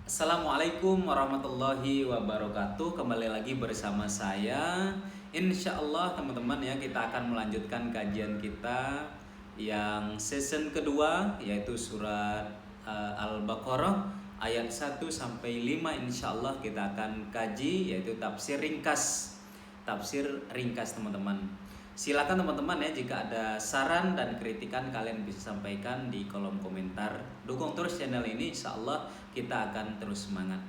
Assalamualaikum warahmatullahi wabarakatuh. Kembali lagi bersama saya. Insya Allah teman-teman ya, kita akan melanjutkan kajian kita yang season kedua, yaitu surat Al-Baqarah ayat 1 sampai 5. Insya Allah kita akan kaji, yaitu tafsir ringkas. Tafsir ringkas teman-teman. Silakan teman-teman ya, jika ada saran dan kritikan kalian bisa sampaikan di kolom komentar. Dukung terus channel ini, insya Allah kita akan terus semangat.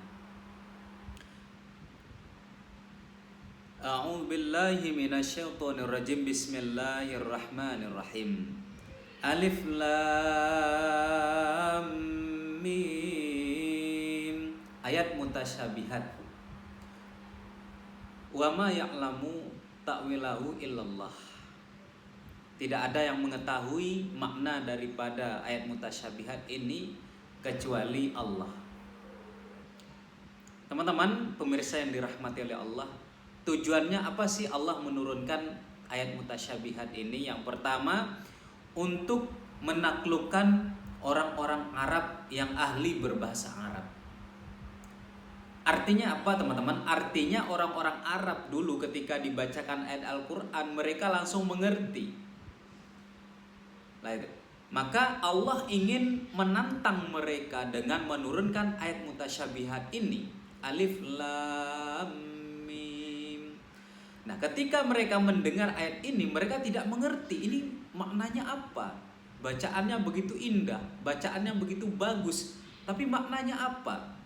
A'udzubillahi minasyaitonirrajim. Bismillahirrahmanirrahim. Alif Lam Mim. Ayat mutasyabihat. Wa ma ya'lamu ta'wilahu illallah. Tidak ada yang mengetahui makna daripada ayat mutasyabihat ini kecuali Allah. Teman-teman pemirsa yang dirahmati oleh Allah, tujuannya apa sih Allah menurunkan ayat mutasyabihat ini? Yang pertama, untuk menaklukkan orang-orang Arab yang ahli berbahasa Arab. Artinya apa teman-teman? Artinya orang-orang Arab dulu ketika dibacakan ayat Al-Quran, mereka langsung mengerti. Maka Allah ingin menantang mereka dengan menurunkan ayat mutasyabihat ini. Alif Lam Mim. Nah, ketika mereka mendengar ayat ini, mereka tidak mengerti ini maknanya apa. Bacaannya begitu indah, bacaannya begitu bagus, tapi maknanya apa?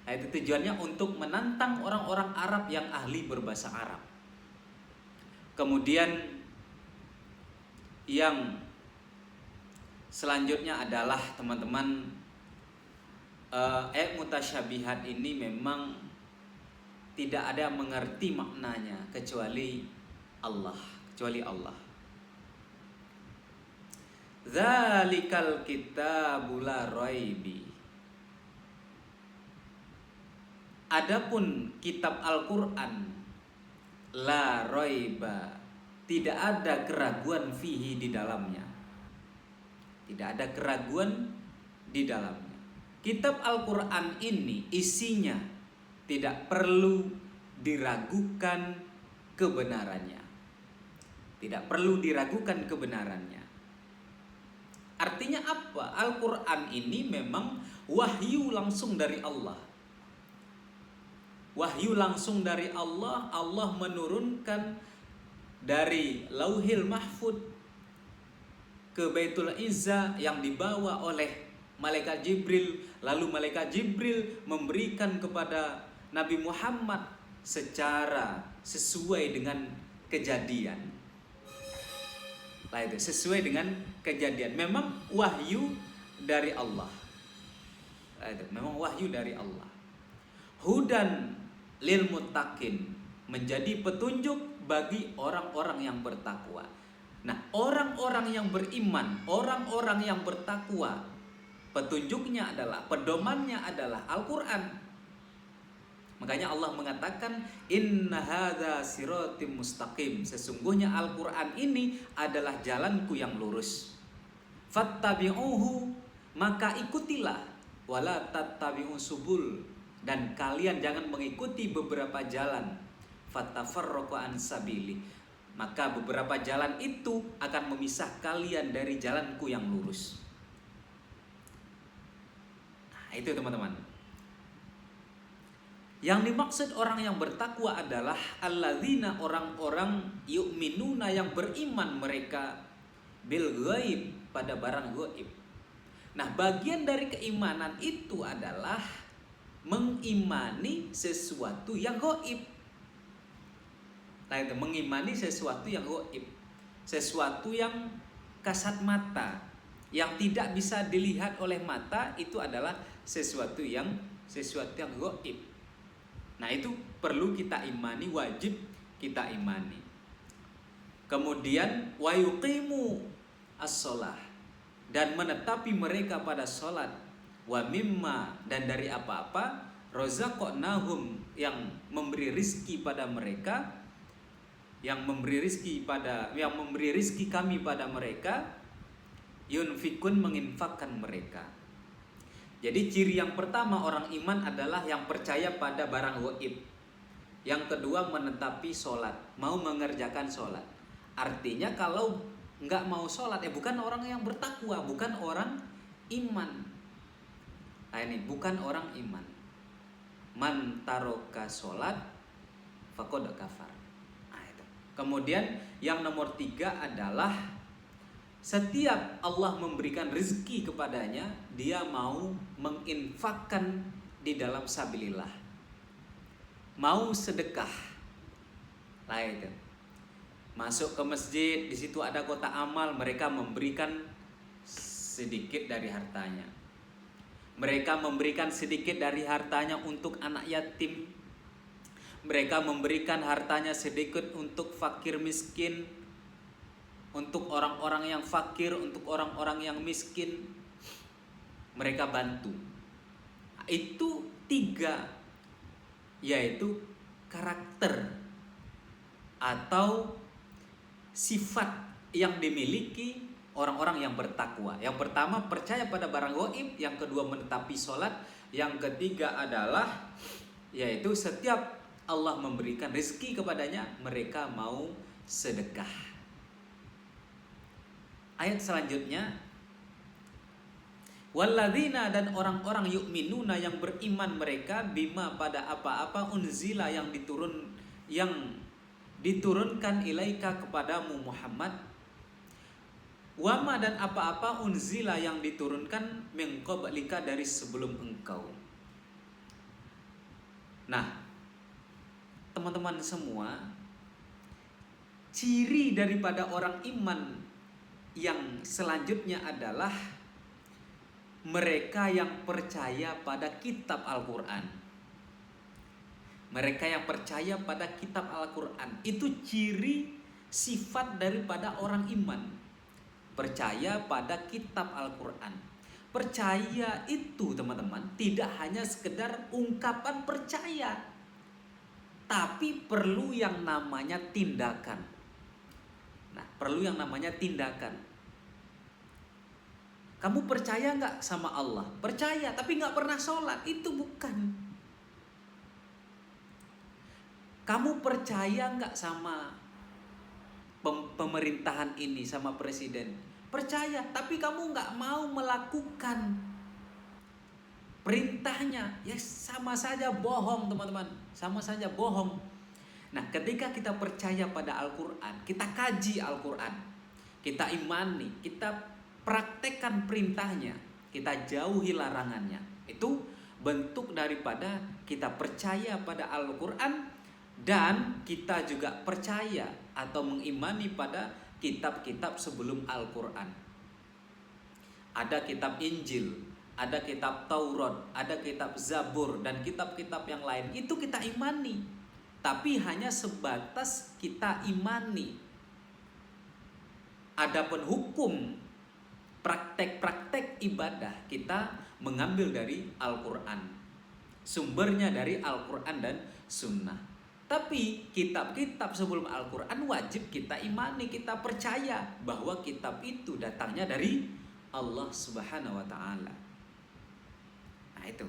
Nah, itu tujuannya untuk menantang orang-orang Arab yang ahli berbahasa Arab. Kemudian yang selanjutnya adalah teman-teman, ayat mutasyabihat ini memang tidak ada yang mengerti maknanya kecuali Allah, Dzalikal kitabul la raibi. Adapun kitab Al-Quran, la raiba, tidak ada keraguan fihi di dalamnya. Tidak ada keraguan di dalamnya. Kitab Al-Quran ini isinya tidak perlu diragukan kebenarannya. Tidak perlu diragukan kebenarannya. Artinya apa? Al-Quran ini memang wahyu langsung dari Allah. Wahyu langsung dari Allah. Allah menurunkan dari Lauhil Mahfud ke Baitul Izzah yang dibawa oleh malaikat Jibril. Lalu malaikat Jibril memberikan kepada Nabi Muhammad secara sesuai dengan kejadian. Sesuai dengan kejadian. Memang wahyu dari Allah. Memang wahyu dari Allah. Hudan lil muttaqin, menjadi petunjuk bagi orang-orang yang bertakwa. Nah, orang-orang yang beriman, orang-orang yang bertakwa, petunjuknya adalah, pedomannya adalah Al-Quran. Makanya Allah mengatakan, inna hadza siratim mustaqim, sesungguhnya Al-Quran ini adalah jalanku yang lurus. Fattabi'uhu, maka ikutilah, wala tattabi'u subul, dan kalian jangan mengikuti beberapa jalan. Fatafarraqu an sabili, maka beberapa jalan itu akan memisah kalian dari jalanku yang lurus. Nah, itu teman-teman. Yang dimaksud orang yang bertakwa adalah alladzina, orang-orang yu'minuna, yang beriman mereka bil ghaib, pada barang gaib. Nah, bagian dari keimanan itu adalah mengimani sesuatu yang gaib. Nah, itu mengimani sesuatu yang gaib, sesuatu yang kasat mata, yang tidak bisa dilihat oleh mata, itu adalah sesuatu yang gaib. Nah, itu perlu kita imani, wajib kita imani. Kemudian wa yuqimu as-shalah, dan menetapi mereka pada salat. Wa mimma, dan dari apa-apa, razaqnahum, yang memberi rizki pada mereka, yang memberi rizki kami pada mereka, yunfikun, menginfakkan mereka. Jadi ciri yang pertama orang iman adalah yang percaya pada barang gaib. Yang kedua menetapi sholat, mau mengerjakan sholat. Artinya kalau nggak mau sholat ya bukan orang yang bertakwa, bukan orang iman. Nah ini bukan orang iman. Man taroka sholat faqad kafar. Nah, itu. Kemudian yang nomor 3 adalah setiap Allah memberikan rezeki kepadanya, dia mau menginfakkan di dalam sabilillah, mau sedekah. Lah itu. Masuk ke masjid, di situ ada kotak amal, mereka memberikan sedikit dari hartanya. Mereka memberikan sedikit dari hartanya untuk anak yatim. Mereka memberikan hartanya sedikit untuk fakir miskin, untuk orang-orang yang fakir, untuk orang-orang yang miskin. Mereka bantu. Itu 3, yaitu karakter atau sifat yang dimiliki orang-orang yang bertakwa. Yang pertama percaya pada barang gaib, yang kedua menetapi sholat, yang ketiga adalah yaitu setiap Allah memberikan rezeki kepadanya, mereka mau sedekah. Ayat selanjutnya, walladzina, dan orang-orang yu'minuna yang beriman mereka bima pada apa-apa unzila yang diturunkan ilaika kepadamu Muhammad, wama, dan apa-apa unzila yang diturunkan min qablika dari sebelum engkau. Nah, teman-teman semua, ciri daripada orang iman yang selanjutnya adalah mereka yang percaya pada kitab Al-Quran. Mereka yang percaya pada kitab Al-Quran. Itu ciri sifat daripada orang iman. Percaya pada kitab Al-Quran. Percaya itu teman-teman tidak hanya sekedar ungkapan percaya, tapi perlu yang namanya tindakan. Nah, perlu yang namanya tindakan. Kamu percaya nggak sama Allah? Percaya, tapi nggak pernah sholat, itu bukan. Kamu percaya nggak sama pemerintahan ini, sama presiden? Percaya, tapi kamu nggak mau melakukan perintahnya, ya sama saja bohong teman-teman, sama saja bohong. Nah, ketika kita percaya pada Al-Quran, kita kaji Al-Quran, kita imani, kita praktekkan perintahnya, kita jauhi larangannya. Itu bentuk daripada kita percaya pada Al-Quran, dan kita juga percaya atau mengimani pada kitab-kitab sebelum Al-Quran. Ada kitab Injil, ada kitab Taurat, ada kitab Zabur, dan kitab-kitab yang lain. Itu kita imani, tapi hanya sebatas kita imani. Adapun hukum praktek-praktek ibadah kita mengambil dari Al-Quran, sumbernya dari Al-Quran dan Sunnah. Tapi kitab-kitab sebelum Al-Quran wajib kita imani, kita percaya bahwa kitab itu datangnya dari Allah Subhanahu wa Ta'ala. Nah itu.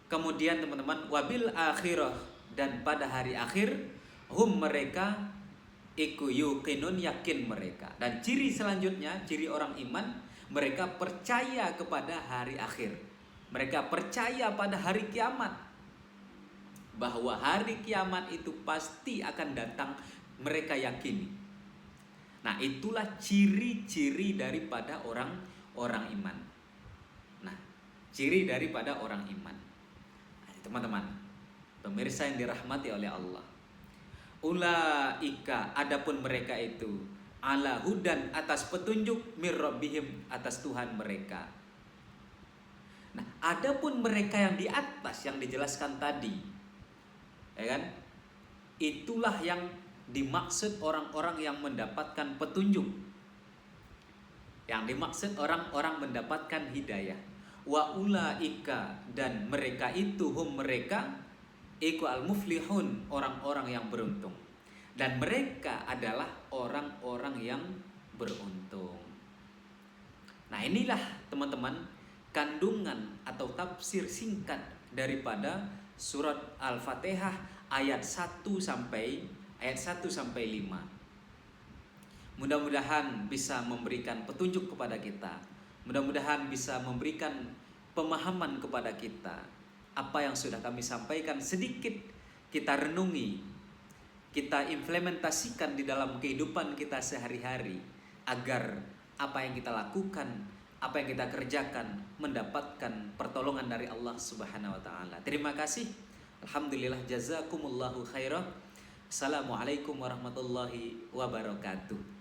Kemudian teman-teman, wabil akhirah, dan pada hari akhir, hum, mereka iku yuqinun, yakin mereka. Dan ciri selanjutnya, ciri orang iman, mereka percaya kepada hari akhir. Mereka percaya pada hari kiamat, bahwa hari kiamat itu pasti akan datang, mereka yakini. Nah, itulah ciri-ciri daripada orang iman. Nah, ciri daripada orang iman. Nah, teman-teman, pemirsa yang dirahmati oleh Allah, ulaika, adapun mereka itu, ala hudan, atas petunjuk, mir rabbihim, atas Tuhan mereka. Nah, adapun mereka yang di atas yang dijelaskan tadi, ya kan? Itulah yang dimaksud orang-orang yang mendapatkan petunjuk. Yang dimaksud orang-orang mendapatkan hidayah. Wa ulaika, dan mereka itu, hum, mereka, iku al-muflihun, orang-orang yang beruntung. Dan mereka adalah orang-orang yang beruntung. Nah, inilah teman-teman kandungan atau tafsir singkat daripada surat Al-Fatihah ayat 1 sampai 5. Mudah-mudahan bisa memberikan petunjuk kepada kita. Mudah-mudahan bisa memberikan pemahaman kepada kita. Apa yang sudah kami sampaikan sedikit kita renungi, kita implementasikan di dalam kehidupan kita sehari-hari, agar apa yang kita lakukan, apa yang kita kerjakan mendapatkan pertolongan dari Allah Subhanahu wa taala. Terima kasih. Alhamdulillah, jazakumullahu khairan. Assalamualaikum warahmatullahi wabarakatuh.